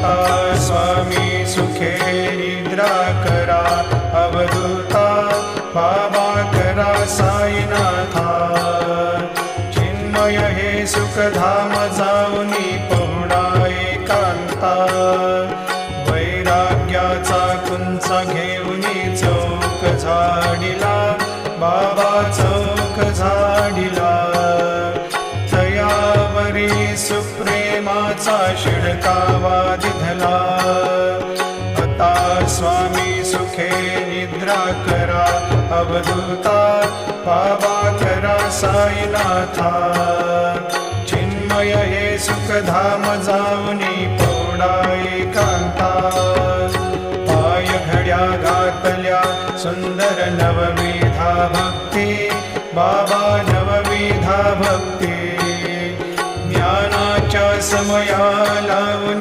आता स्वामी सुखे निद्रा करा, अवधूता बाबा करा साईनाथा. चिन्मय हे सुखधाम जाऊनी पहुडा एकांता, वैराग्याचा कुंचा घेऊनी चौक झाडिला, बाबा चौक झाडिला. तयावरी सुप्रेमाचा शिडकावा दिधला, आता स्वामी सुखे निद्रा करा, अवधूता बाबा करा साईनाथा. चिन्मय हे सुखधाम जाऊनी पहुडा एकांता, पाय घड्या घातल्या सुंदर नवविधा भक्ती, बाबा नवविधा भक्ती. ज्ञानाच्या समया लावून